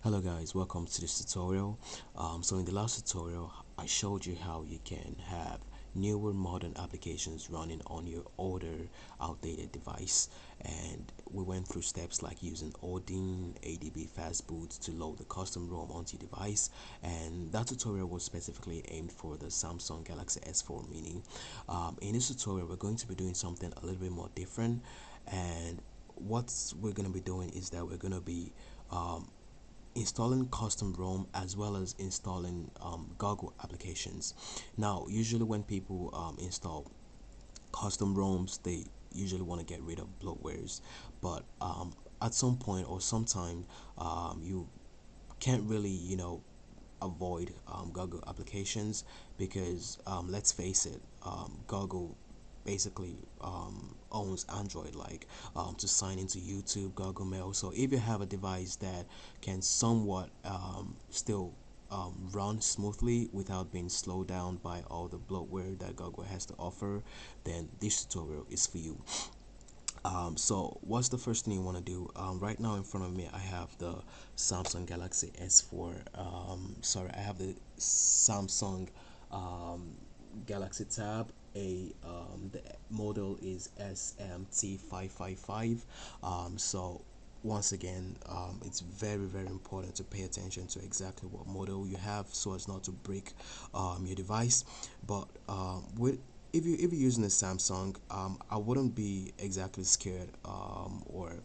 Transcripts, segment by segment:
Hello guys, welcome to this tutorial. So in the last tutorial I showed you how you can have newer modern applications running on your older outdated device, and we went through steps like using Odin ADB fastboot to load the custom ROM onto your device, and that tutorial was specifically aimed for the Samsung Galaxy S4 mini. In this tutorial we're going to be doing something a little bit more different, and what we're going to be doing is that we're going to be installing custom ROM as well as installing Google applications. Now, usually when people install custom ROMs, they usually want to get rid of bloatwares, but at some point or sometime you can't really, avoid Google applications because let's face it, Google basically owns Android, like to sign into YouTube, Google Mail. So if you have a device that can somewhat still run smoothly without being slowed down by all the bloatware that Google has to offer, then this tutorial is for you. So what's the first thing you want to do? Right now in front of me I have the Samsung Galaxy S4. I have the Samsung Galaxy Tab. The model is SM-T555. So once again, it's very important to pay attention to exactly what model you have so as not to break your device. But with if you're using a Samsung, I wouldn't be exactly scared or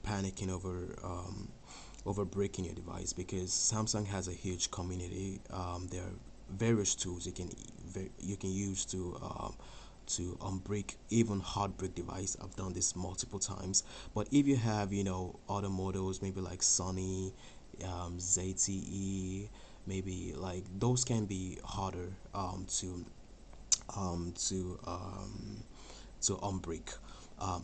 panicking over breaking your device, because Samsung has a huge community. There are various tools you can use to unbreak even hard break device. I've done this multiple times. But if you have other models, maybe like Sony, ZTE, maybe like those can be harder um, to um, to unbreak.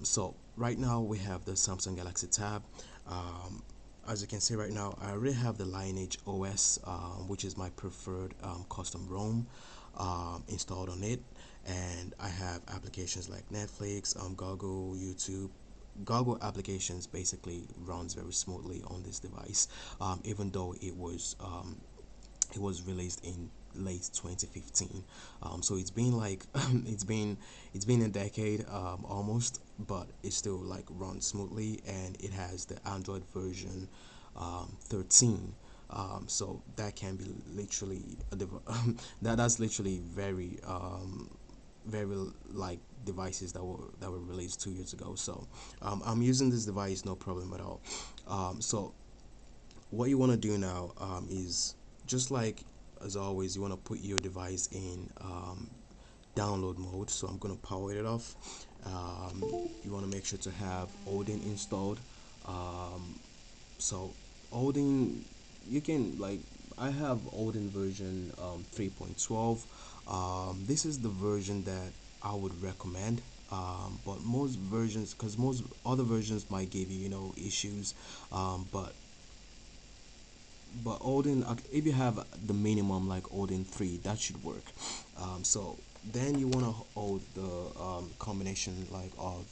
So right now we have the Samsung Galaxy Tab. Um, as you can see right now, I already have the Lineage OS, which is my preferred custom ROM, installed on it, and I have applications like Netflix, Google, YouTube. Google applications basically runs very smoothly on this device, even though it was released in late 2015. So it's been like it's been a decade almost, but it still like runs smoothly, and it has the Android version 13. So that can be literally that's literally very like devices that were released 2 years ago. So I'm using this device no problem at all. So what you want to do now is just like as always, you want to put your device in download mode. So I'm going to power it off. You want to make sure to have Odin installed. So Odin, you can like, I have Odin version 3.12. This is the version that I would recommend. But most versions, because most other versions might give you issues, but Odin, if you have the minimum like Odin 3, that should work. So then you want to hold the combination like of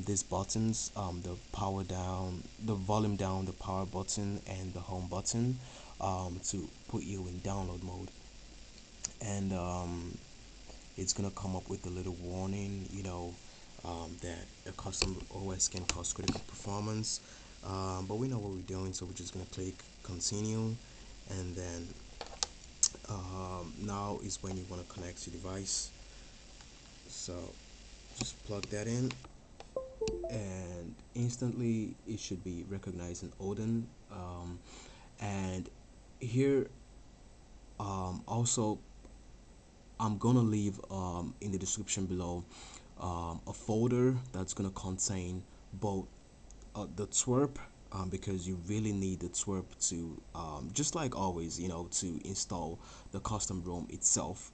these buttons, the power down, the volume down, the power button, and the home button, to put you in download mode. And it's gonna come up with a little warning, that a custom OS can cause critical performance. But we know what we're doing, so we're just gonna click continue, and then now is when you want to connect your device. So just plug that in, and instantly it should be recognizing Odin. And here also I'm gonna leave in the description below a folder that's gonna contain both the twerp, because you really need the twerp to just like always, to install the custom ROM itself.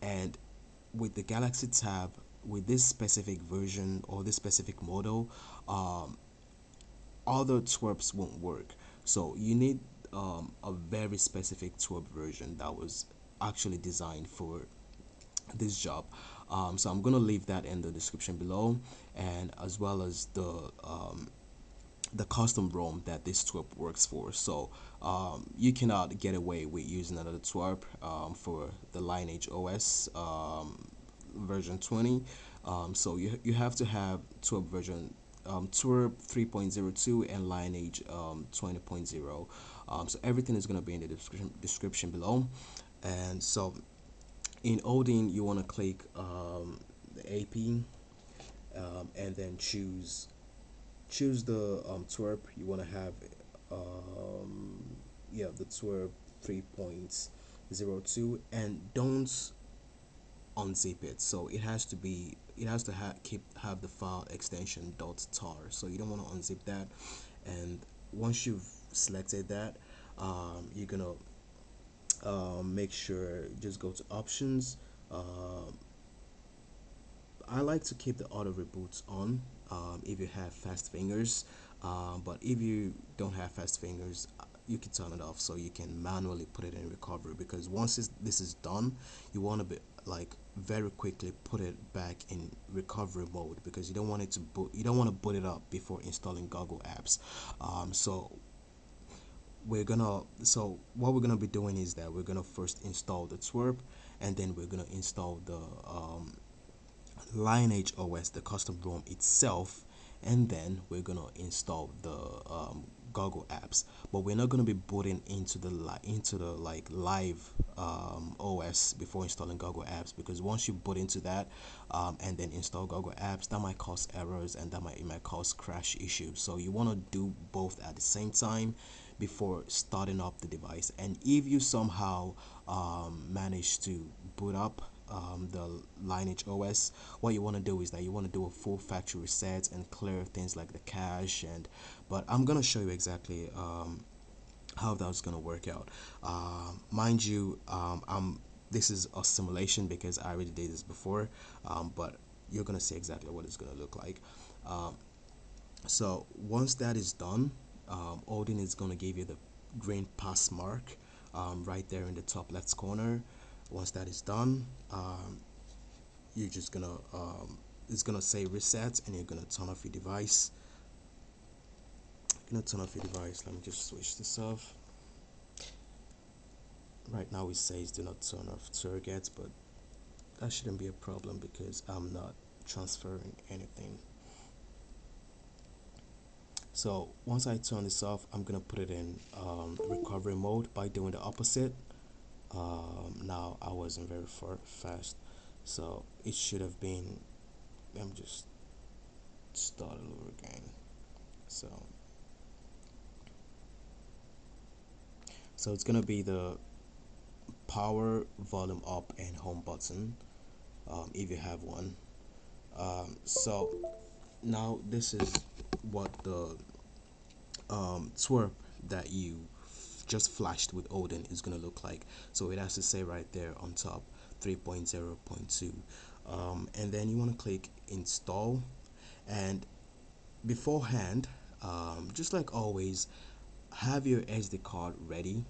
And with the Galaxy Tab, with this specific version or this specific model, other twerps won't work. So you need a very specific twerp version that was actually designed for this job. So I'm gonna leave that in the description below, and as well as the custom ROM that this twerp works for. So you cannot get away with using another twerp for the Lineage OS version 20. So you have to have twerp version twerp 3.02 and Lineage 20.0. So everything is going to be in the description below. And so in Odin, you want to click the AP, and then choose the twerp you want to have. Yeah, the twerp 3.02, and don't unzip it. So it has to have the file extension .tar, so you don't want to unzip that. And once you've selected that, you're gonna make sure just go to options. I like to keep the auto reboots on if you have fast fingers, but if you don't have fast fingers, you can turn it off so you can manually put it in recovery, because once this is done, you want to be like very quickly put it back in recovery mode, because you don't want it to boot, you don't want to boot it up before installing Google apps. So what we're gonna be doing is that we're gonna first install the twerp, and then we're gonna install the Lineage OS, the custom ROM itself, and then we're gonna install the Google apps. But we're not gonna be booting into the like live OS before installing Google apps, because once you boot into that and then install Google apps, that might cause errors, and it might cause crash issues. So you want to do both at the same time before starting up the device. And if you somehow manage to boot up the Lineage OS, what you want to do is that you want to do a full factory reset and clear things like the cache. And but I'm gonna show you exactly how that's gonna work out. Mind you, this is a simulation because I already did this before, but you're gonna see exactly what it's gonna look like. So once that is done, Odin is gonna give you the green pass mark right there in the top left corner. Once that is done, you're just gonna it's gonna say reset, and you're gonna turn off your device. Let me just switch this off. Right now it says do not turn off surrogates, but that shouldn't be a problem because I'm not transferring anything. So once I turn this off, I'm gonna put it in recovery mode by doing the opposite. Now I wasn't very fast, so it should have been. Let me just start all over again. So it's gonna be the power, volume up, and home button if you have one. So now this is what the twerp that you just flashed with Odin is gonna look like. So it has to say right there on top 3.0.2, and then you want to click install. And beforehand, just like always, have your SD card ready,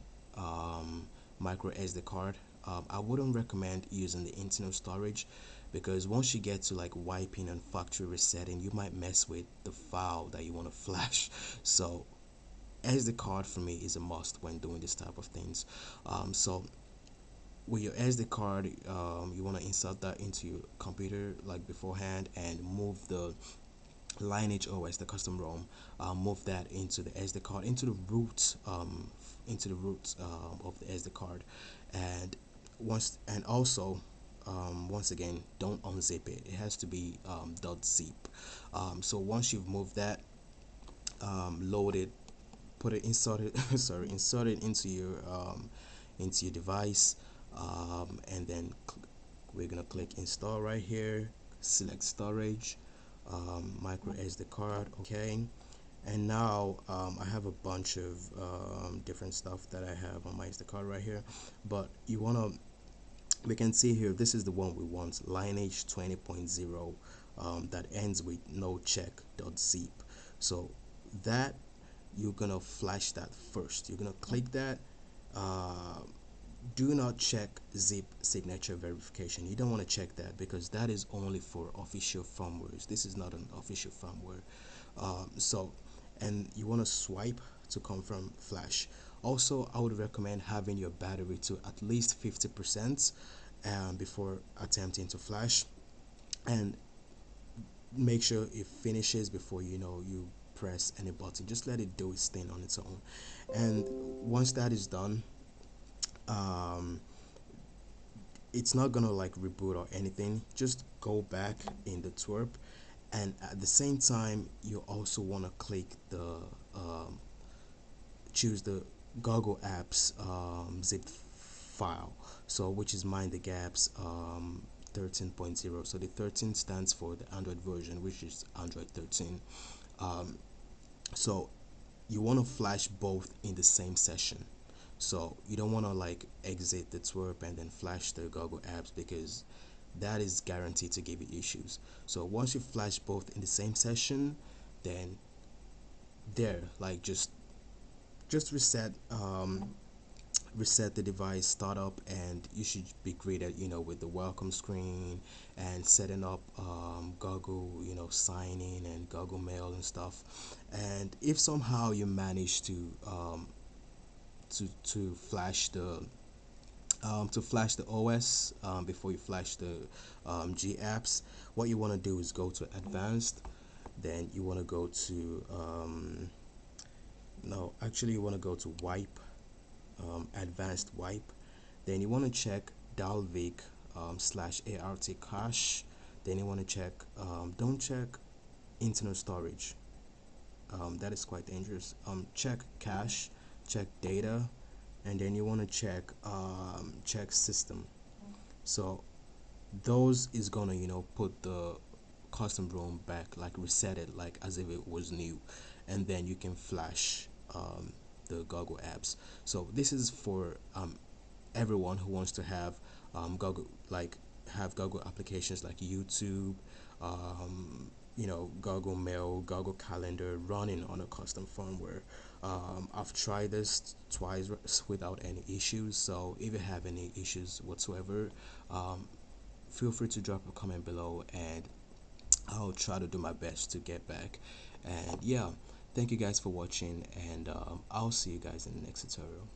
micro SD card. I wouldn't recommend using the internal storage, because once you get to like wiping and factory resetting, you might mess with the file that you want to flash. So SD card for me is a must when doing this type of things. So with your SD card, you want to insert that into your computer like beforehand, and move the Lineage OS, the custom ROM, move that into the SD card, into the root, of the SD card. And also, once again, don't unzip it. It has to be .zip. So once you've moved that, load it, put it insert it insert it into your device, and then we're gonna click install right here, select storage, micro SD card. Okay, and now I have a bunch of different stuff that I have on my SD card right here, but we can see here, this is the one we want, Lineage 20.0, that ends with no check.zip. So that, you're gonna flash that first. You're gonna click that. Do not check zip signature verification. You don't want to check that, because that is only for official firmwares. This is not an official firmware. So and you want to swipe to confirm flash. Also, I would recommend having your battery to at least 50% before attempting to flash, and make sure it finishes before you press any button. Just let it do its thing on its own, and once that is done, um, it's not gonna like reboot or anything. Just go back in the twerp, and at the same time you also want to click the choose the Google Apps zip file, so which is Mind the Gaps 13.0. So the 13 stands for the Android version, which is Android 13. um, so you want to flash both in the same session. So you don't want to like exit the twerp and then flash the Google Apps, because that is guaranteed to give you issues. So once you flash both in the same session, then there, like, just reset the device, start up, and you should be greeted with the welcome screen and setting up Google sign in and Google Mail and stuff. And if somehow you manage to flash the OS before you flash the G apps, what you want to do is go to advanced, then you want to go to no, actually you want to go to wipe, advanced wipe. Then you want to check dalvik /art cache. Then you want to check, don't check internal storage, that is quite dangerous. Check cache, check data, and then you want to check system. So those is gonna put the custom ROM back, like reset it like as if it was new, and then you can flash the Google apps. So this is for everyone who wants to have Google, like have Google applications like YouTube, Google Mail, Google Calendar running on a custom firmware. I've tried this twice without any issues. So if you have any issues whatsoever, feel free to drop a comment below, and I'll try to do my best to get back. And yeah, thank you guys for watching, and I'll see you guys in the next tutorial.